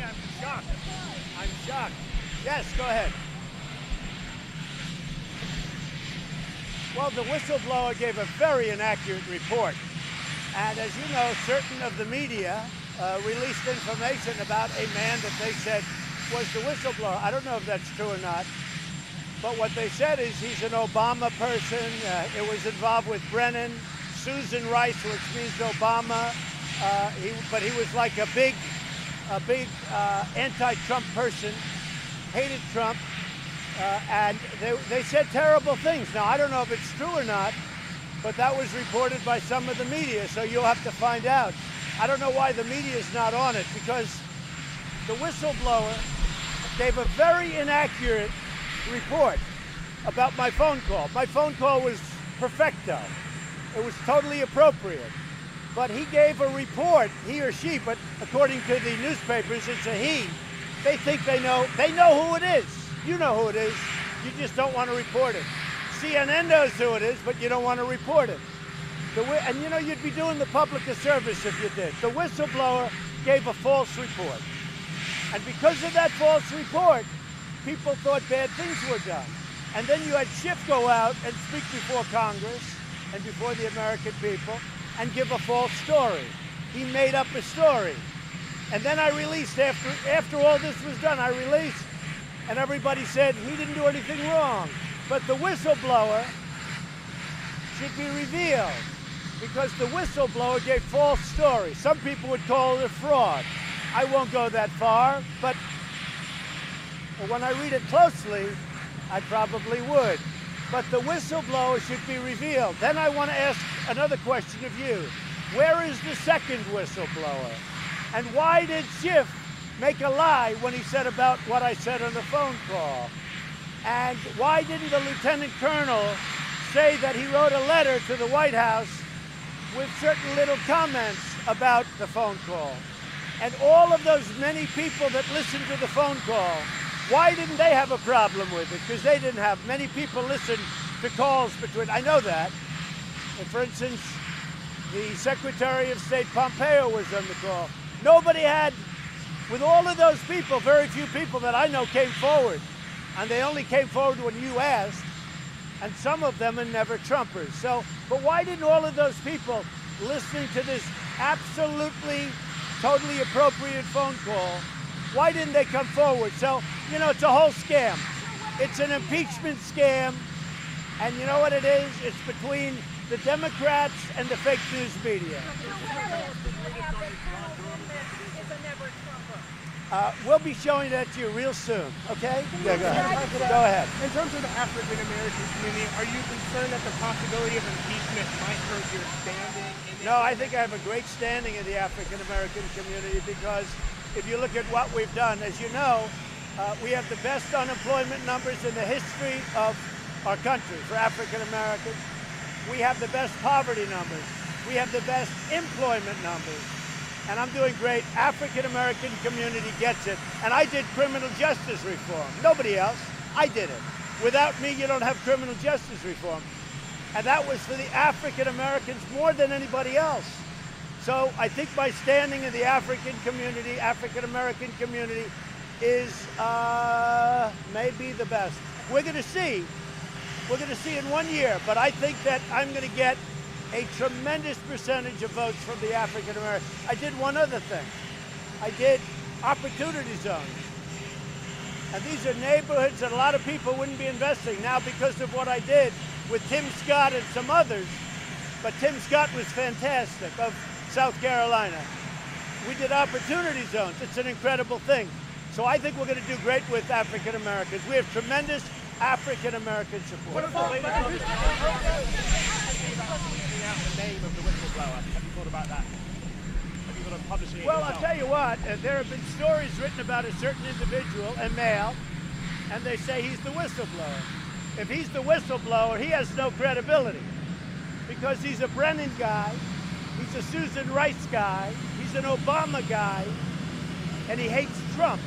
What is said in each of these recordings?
I'm shocked. I'm shocked. Yes, go ahead. Well, the whistleblower gave a very inaccurate report. And as you know, certain of the media released information about a man that they said was the whistleblower. I don't know if that's true or not. But what they said is he's an Obama person. It was involved with Brennan, Susan Rice, which means Obama. But he was like a big anti-Trump person, hated Trump. And they said terrible things. Now, I don't know if it's true or not, but that was reported by some of the media, so you'll have to find out. I don't know why the media is not on it, because the whistleblower gave a very inaccurate report about my phone call. My phone call was perfecto. It was totally appropriate. But he gave a report, he or she, but according to the newspapers, it's a he. They think they know who it is. You know who it is. You just don't want to report it. CNN knows who it is, but you don't want to report it. And you know, you'd be doing the public a service if you did. The whistleblower gave a false report. And because of that false report, people thought bad things were done. And then you had Schiff go out and speak before Congress and before the American people and give a false story. He made up a story. And then I released, after all this was done, I released, and everybody said he didn't do anything wrong. But the whistleblower should be revealed, because the whistleblower gave false stories. Some people would call it a fraud. I won't go that far, but when I read it closely, I probably would. But the whistleblower should be revealed. Then I want to ask another question of you. Where is the second whistleblower? And why did Schiff make a lie when he said about what I said on the phone call? And why didn't the lieutenant colonel say that he wrote a letter to the White House with certain little comments about the phone call? And all of those many people that listened to the phone call, why didn't they have a problem with it? Because they didn't have. Many people listened to calls between, I know that. And for instance, the Secretary of State Pompeo was on the call. Nobody had, with all of those people, very few people that I know came forward. And they only came forward when you asked. And some of them are never Trumpers. So, but why didn't all of those people listening to this absolutely, totally appropriate phone call, why didn't they come forward? So, you know, it's a whole scam. It's an impeachment scam. And you know what it is? It's between the Democrats and the fake news media. We'll be showing that to you real soon, okay? Yeah, go ahead. Go ahead. In terms of the African-American community, are you concerned that the possibility of impeachment might hurt your standing? No, I think I have a great standing in the African-American community, because if you look at what we've done, as you know, we have the best unemployment numbers in the history of our country for African-Americans. We have the best poverty numbers. We have the best employment numbers. And I'm doing great. African-American community gets it. And I did criminal justice reform. Nobody else. I did it. Without me, you don't have criminal justice reform. And that was for the African-Americans more than anybody else. So I think my standing in the African community, African-American community, is maybe the best. We're going to see. We're going to see in 1 year. But I think that I'm going to get a tremendous percentage of votes from the African American. I did one other thing. I did opportunity zones. And these are neighborhoods that a lot of people wouldn't be investing now because of what I did with Tim Scott and some others. But Tim Scott was fantastic, of South Carolina. We did opportunity zones. It's an incredible thing. So I think we're going to do great with African Americans. We have tremendous African American support. The name of the whistleblower. Have you thought about that? Have you thought of publishing it yourself? I'll tell you what, there have been stories written about a certain individual, a male, and they say he's the whistleblower. If he's the whistleblower, he has no credibility, because he's a Brennan guy, he's a Susan Rice guy, he's an Obama guy, and he hates Trump,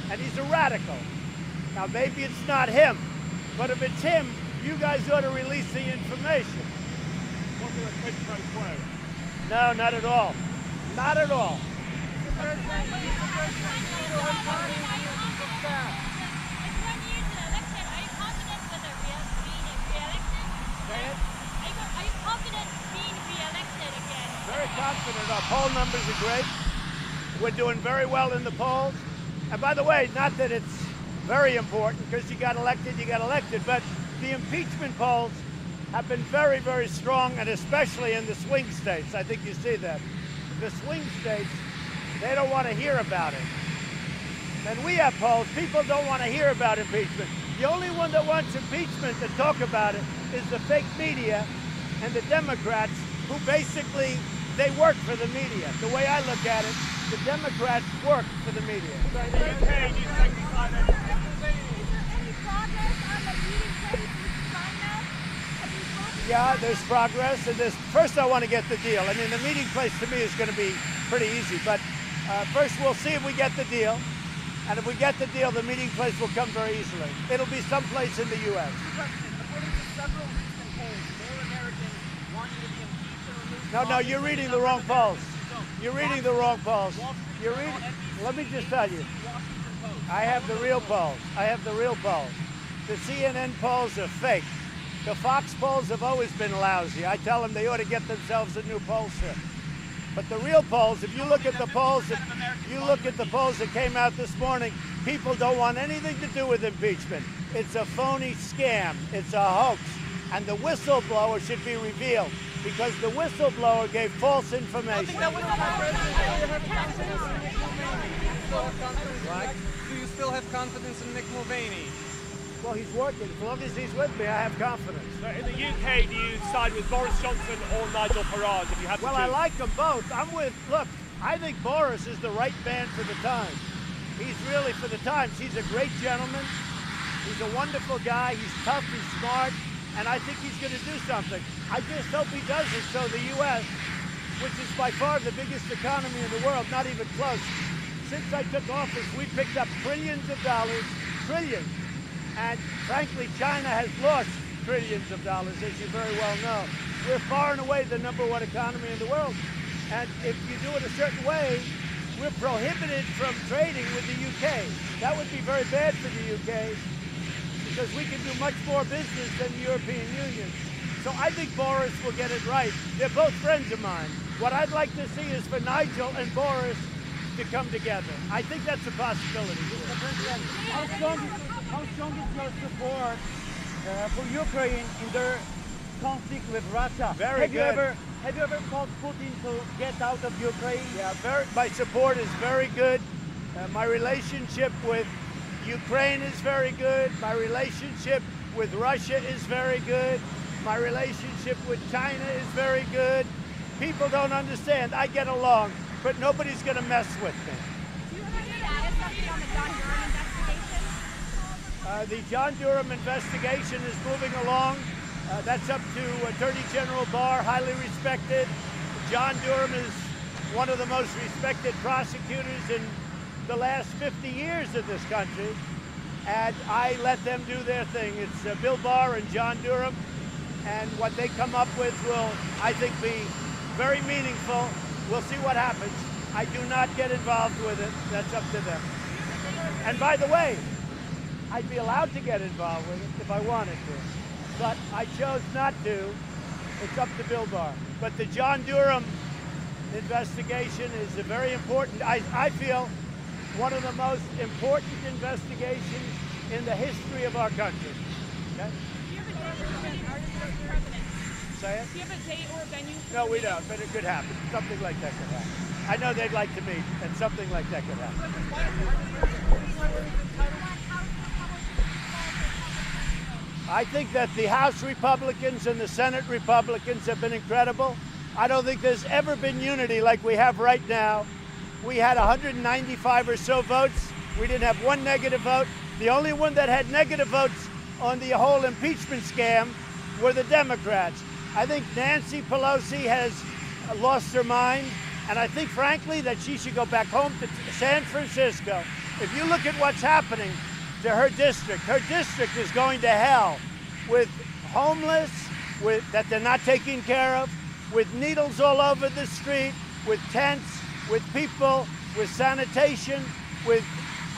and he's a radical. Now, maybe it's not him, but if it's him, you guys ought to release the information. Was there a quid pro quo? No, not at all. Not at all. Very confident. Our poll numbers are great. We're doing very well in the polls. And by the way, not that it's very important because you got elected, but the impeachment polls have been very, very strong, and especially in the swing states. I think you see that. The swing states, they don't want to hear about it. And we have polls. People don't want to hear about impeachment. The only one that wants impeachment to talk about it is the fake media and the Democrats, who basically, they work for the media. The way I look at it, the Democrats work for the media. Yeah, there's progress, and first I want to get the deal. I mean, the meeting place to me is going to be pretty easy, but first we'll see if we get the deal, and if we get the deal, the meeting place will come very easily. It'll be someplace in the U.S. According to several recent polls, more Americans want you to be impeached or removed. No, you're reading the wrong polls. You're reading the wrong polls. You're reading. Let me just tell you, I have the real polls. The CNN polls are fake. The Fox polls have always been lousy. I tell them they ought to get themselves a new poll strip. But the real polls, if you look at the polls that came out this morning, people don't want anything to do with impeachment. It's a phony scam. It's a hoax. And the whistleblower should be revealed because the whistleblower gave false information. Do you still have confidence in Mick Mulvaney? Well, he's working. As long as he's with me, I have confidence. So in the UK, do you side with Boris Johnson or Nigel Farage if you have to choose? I like them both. Look, I think Boris is the right man for the times. He's really for the times. He's a great gentleman. He's a wonderful guy. He's tough, he's smart, and I think he's going to do something. I just hope he does it so the U.S., which is by far the biggest economy in the world, not even close. Since I took office, we picked up trillions of dollars, trillions. And frankly, China has lost trillions of dollars, as you very well know. We're far and away the #1 economy in the world. And if you do it a certain way, we're prohibited from trading with the UK. That would be very bad for the UK because we can do much more business than the European Union. So I think Boris will get it right. They're both friends of mine. What I'd like to see is for Nigel and Boris to come together. I think that's a possibility. Mr. President, how strong is your support for Ukraine in their conflict with Russia? Very good. Have you ever called Putin to get out of Ukraine? Yeah, my support is very good. My relationship with Ukraine is very good. My relationship with Russia is very good. My relationship with China is very good. People don't understand. I get along, but nobody's going to mess with me. Do you have any status update on the John Durham investigation? The John Durham investigation is moving along. That's up to Attorney General Barr, highly respected. John Durham is one of the most respected prosecutors in the last 50 years of this country. And I let them do their thing. It's Bill Barr and John Durham. And what they come up with will, I think, be very meaningful. We'll see what happens. I do not get involved with it. That's up to them. And by the way, I'd be allowed to get involved with it if I wanted to. But I chose not to. It's up to Bill Barr. But the John Durham investigation is a very important, I feel, one of the most important investigations in the history of our country. Okay? Do you have a date or a venue for the president? Say it? Do you have a date or a venue? No, we don't, but it could happen. Something like that could happen. I know they'd like to meet, and something like that could happen. I think that the House Republicans and the Senate Republicans have been incredible. I don't think there's ever been unity like we have right now. We had 195 or so votes. We didn't have one negative vote. The only one that had negative votes on the whole impeachment scam were the Democrats. I think Nancy Pelosi has lost her mind, and I think, frankly, that she should go back home to San Francisco. If you look at what's happening to her district is going to hell with homeless, that they're not taking care of, with needles all over the street, with tents, with people, with sanitation, with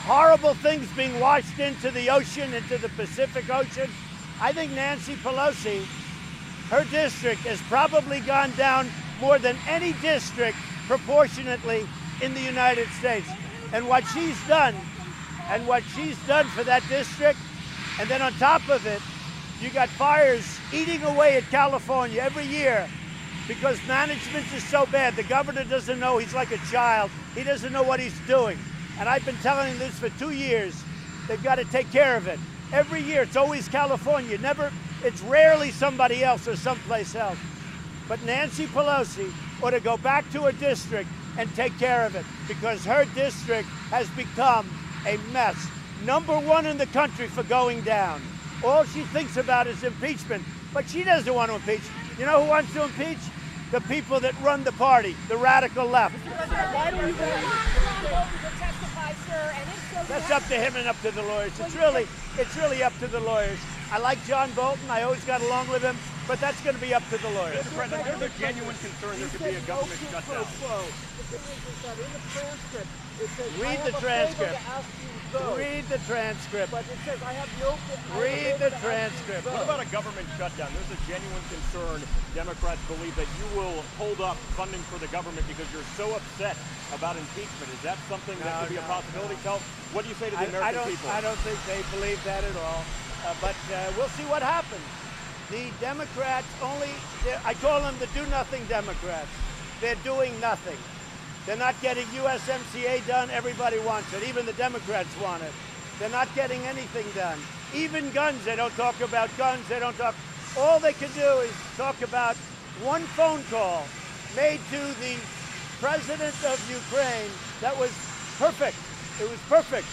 horrible things being washed into the ocean, into the Pacific Ocean. I think Nancy Pelosi, her district has probably gone down more than any district proportionately in the United States. And what she's done for that district, and then on top of it, you got fires eating away at California every year because management is so bad. The governor doesn't know. He's like a child. He doesn't know what he's doing. And I've been telling him this for 2 years. They've got to take care of it. Every year, it's always California. It's rarely somebody else or someplace else. But Nancy Pelosi ought to go back to her district and take care of it because her district has become a mess. #1 in the country for going down. All she thinks about is impeachment, but she doesn't want to impeach. You know who wants to impeach? The people that run the party, the radical left. Why don't you want John Bolton to testify, sir? And if so, That's up to him and up to the lawyers. It's really up to the lawyers. I like John Bolton. I always got along with him, but that's going to be up to the lawyers. Mr. President, there's a genuine concern there could be a government shutdown. Read the transcript. Read the transcript. But it says, I have no... Read the transcript. What about a government shutdown? There's a genuine concern. Democrats believe that you will hold up funding for the government because you're so upset about impeachment. Is that something that could be a possibility? What do you say to the American people? I don't think they believe that at all. But we'll see what happens. The Democrats I call them the do-nothing Democrats. They're doing nothing. They're not getting USMCA done. Everybody wants it. Even the Democrats want it. They're not getting anything done. Even guns, they don't talk about guns. All they can do is talk about one phone call made to the president of Ukraine that was perfect. It was perfect.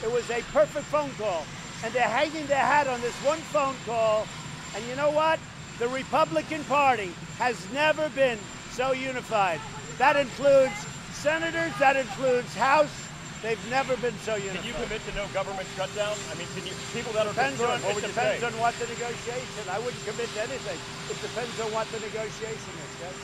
It was a perfect phone call. And they're hanging their hat on this one phone call. And you know what? The Republican Party has never been so unified. That includes senators, that includes House. They've never been so unified. Can you commit to no government shutdown? I mean, people that are concerned, what would you say? It depends on what the negotiation. I wouldn't commit to anything. It depends on what the negotiation is. Yes?